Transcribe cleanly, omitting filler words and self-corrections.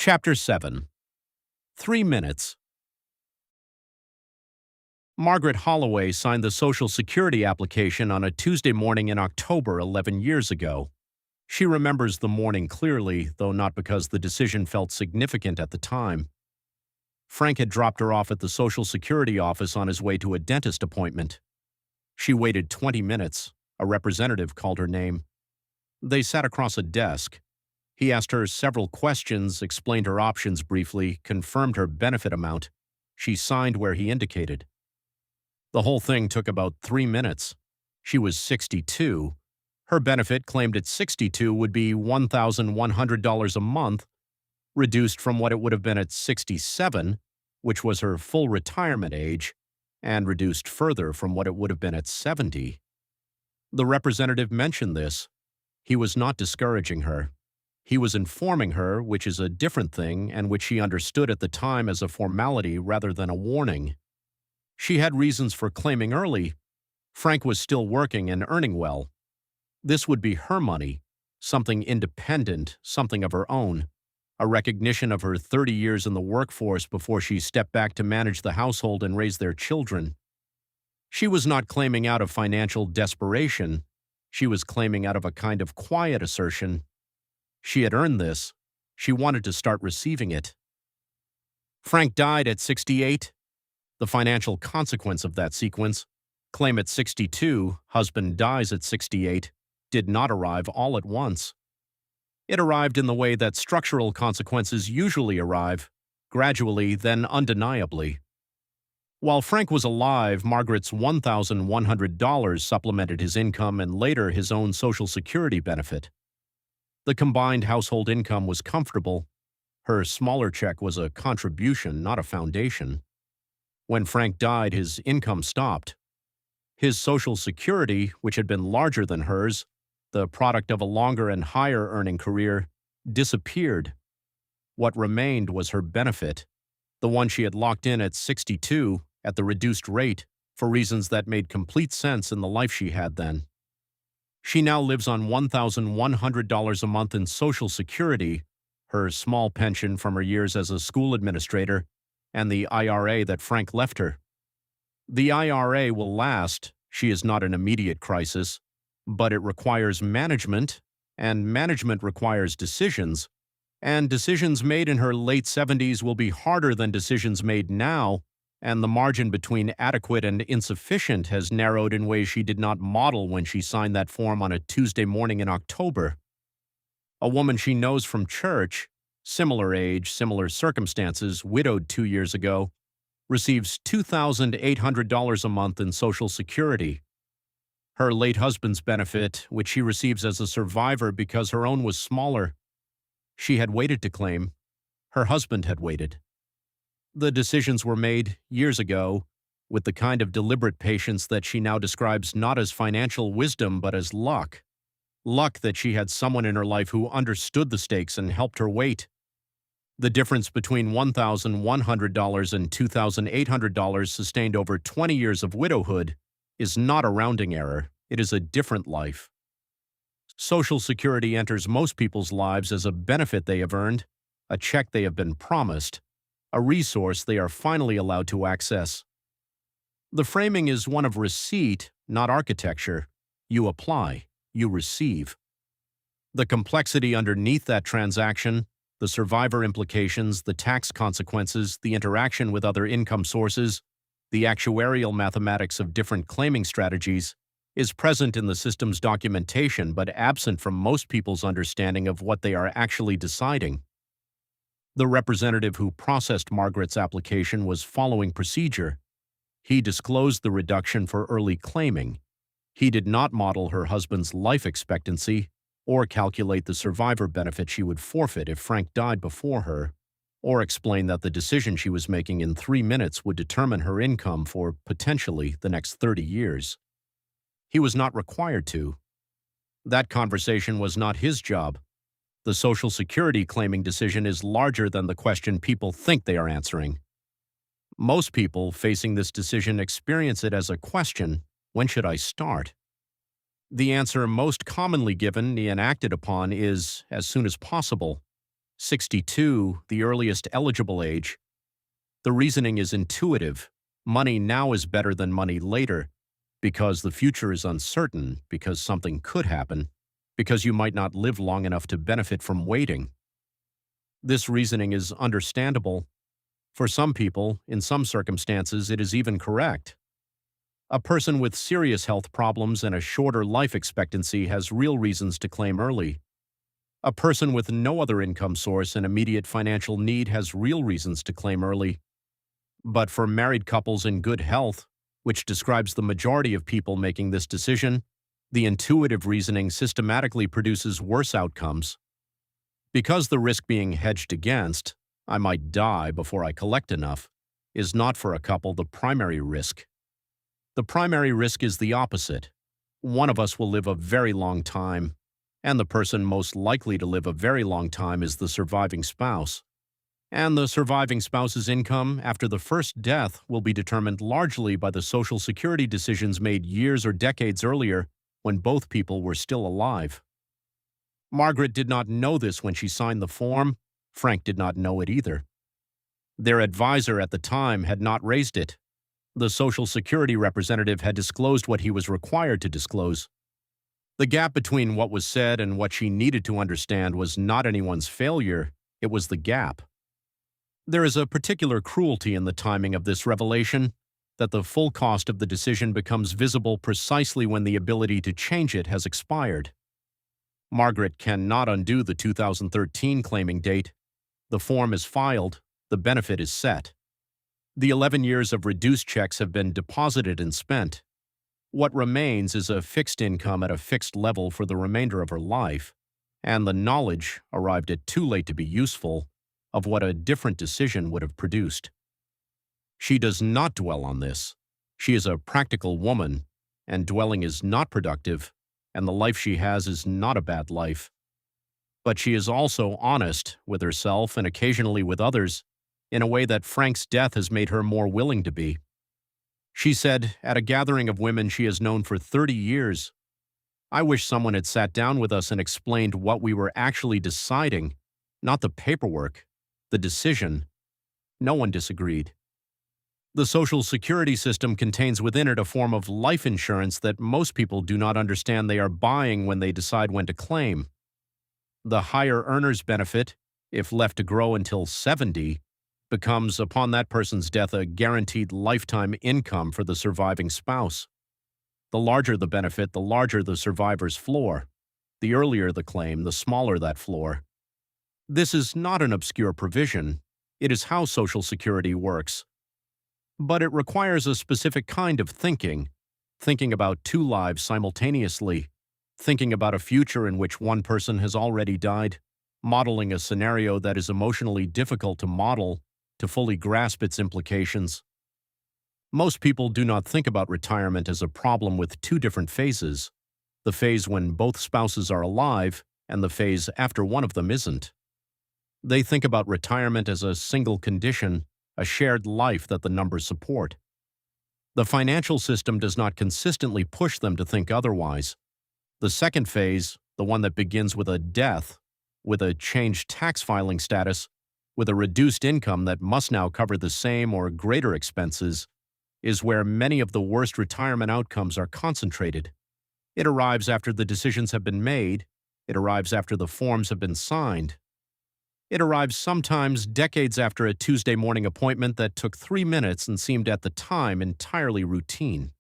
Chapter 7. 3 Minutes. Margaret Holloway signed the Social Security application on a Tuesday morning in October 11 years ago. She remembers the morning clearly, though not because the decision felt significant at the time. Frank had dropped her off at the Social Security office on his way to a dentist appointment. She waited 20 minutes. A representative called her name. They sat across a desk. He asked her several questions, explained her options briefly, confirmed her benefit amount. She signed where he indicated. The whole thing took about 3 minutes. She was 62. Her benefit, claimed at 62, would be $1,100 a month, reduced from what it would have been at 67, which was her full retirement age, and reduced further from what it would have been at 70. The representative mentioned this. He was not discouraging her. He was informing her, which is a different thing and which she understood at the time as a formality rather than a warning. She had reasons for claiming early. Frank was still working and earning well. This would be her money, something independent, something of her own, a recognition of her 30 years in the workforce before she stepped back to manage the household and raise their children. She was not claiming out of financial desperation. She was claiming out of a kind of quiet assertion. She had earned this. She wanted to start receiving it. Frank died at 68. The financial consequence of that sequence, claim at 62, husband dies at 68, did not arrive all at once. It arrived in the way that structural consequences usually arrive, gradually, then undeniably. While Frank was alive, Margaret's $1,100 supplemented his income and later his own Social Security benefit. The combined household income was comfortable. Her smaller check was a contribution, not a foundation. When Frank died, his income stopped. His Social Security, which had been larger than hers, the product of a longer and higher earning career, disappeared. What remained was her benefit, the one she had locked in at 62 at the reduced rate for reasons that made complete sense in the life she had then. She now lives on $1,100 a month in Social Security, her small pension from her years as a school administrator, and the IRA that Frank left her. The IRA will last. She is not an immediate crisis, but it requires management, and management requires decisions, and decisions made in her late 70s will be harder than decisions made now, and the margin between adequate and insufficient has narrowed in ways she did not model when she signed that form on a Tuesday morning in October. A woman she knows from church, similar age, similar circumstances, widowed 2 years ago, receives $2,800 a month in Social Security. Her late husband's benefit, which she receives as a survivor because her own was smaller. She had waited to claim. Her husband had waited. The decisions were made years ago with the kind of deliberate patience that she now describes not as financial wisdom but as luck. Luck that she had someone in her life who understood the stakes and helped her wait. The difference between $1,100 and $2,800 sustained over 20 years of widowhood is not a rounding error. It is a different life. Social Security enters most people's lives as a benefit they have earned, a check they have been promised, a resource they are finally allowed to access. The framing is one of receipt, not architecture. You apply, you receive. The complexity underneath that transaction, the survivor implications, the tax consequences, the interaction with other income sources, the actuarial mathematics of different claiming strategies, is present in the system's documentation but absent from most people's understanding of what they are actually deciding. The representative who processed Margaret's application was following procedure. He disclosed the reduction for early claiming. He did not model her husband's life expectancy or calculate the survivor benefit she would forfeit if Frank died before her, or explain that the decision she was making in 3 minutes would determine her income for, potentially, the next 30 years. He was not required to. That conversation was not his job. The Social Security claiming decision is larger than the question people think they are answering. Most people facing this decision experience it as a question, when should I start? The answer most commonly given and acted upon is, as soon as possible. 62, the earliest eligible age. The reasoning is intuitive. Money now is better than money later, because the future is uncertain, because something could happen, because you might not live long enough to benefit from waiting. This reasoning is understandable. For some people, in some circumstances, it is even correct. A person with serious health problems and a shorter life expectancy has real reasons to claim early. A person with no other income source and immediate financial need has real reasons to claim early. But for married couples in good health, which describes the majority of people making this decision, the intuitive reasoning systematically produces worse outcomes. Because the risk being hedged against, I might die before I collect enough, is not for a couple the primary risk. The primary risk is the opposite. One of us will live a very long time, and the person most likely to live a very long time is the surviving spouse. And the surviving spouse's income after the first death will be determined largely by the Social Security decisions made years or decades earlier when both people were still alive. Margaret did not know this when she signed the form. Frank did not know it either. Their advisor at the time had not raised it. The Social Security representative had disclosed what he was required to disclose. The gap between what was said and what she needed to understand was not anyone's failure, it was the gap. There is a particular cruelty in the timing of this revelation, that the full cost of the decision becomes visible precisely when the ability to change it has expired. Margaret cannot undo the 2013 claiming date. The form is filed, the benefit is set. The 11 years of reduced checks have been deposited and spent. What remains is a fixed income at a fixed level for the remainder of her life, and the knowledge, arrived at too late to be useful, of what a different decision would have produced. She does not dwell on this. She is a practical woman, and dwelling is not productive, and the life she has is not a bad life. But she is also honest with herself and occasionally with others, in a way that Frank's death has made her more willing to be. She said, at a gathering of women she has known for 30 years, "I wish someone had sat down with us and explained what we were actually deciding, not the paperwork, the decision." No one disagreed. The Social Security system contains within it a form of life insurance that most people do not understand they are buying when they decide when to claim. The higher earner's benefit, if left to grow until 70, becomes, upon that person's death, a guaranteed lifetime income for the surviving spouse. The larger the benefit, the larger the survivor's floor. The earlier the claim, the smaller that floor. This is not an obscure provision. It is how Social Security works. But it requires a specific kind of thinking about two lives simultaneously, thinking about a future in which one person has already died, modeling a scenario that is emotionally difficult to model, to fully grasp its implications. Most people do not think about retirement as a problem with two different phases, the phase when both spouses are alive and the phase after one of them isn't. They think about retirement as a single condition, a shared life that the numbers support. The financial system does not consistently push them to think otherwise. The second phase, the one that begins with a death, with a changed tax filing status, with a reduced income that must now cover the same or greater expenses, is where many of the worst retirement outcomes are concentrated. It arrives after the decisions have been made. It arrives after the forms have been signed. It arrives sometimes decades after a Tuesday morning appointment that took 3 minutes and seemed at the time entirely routine.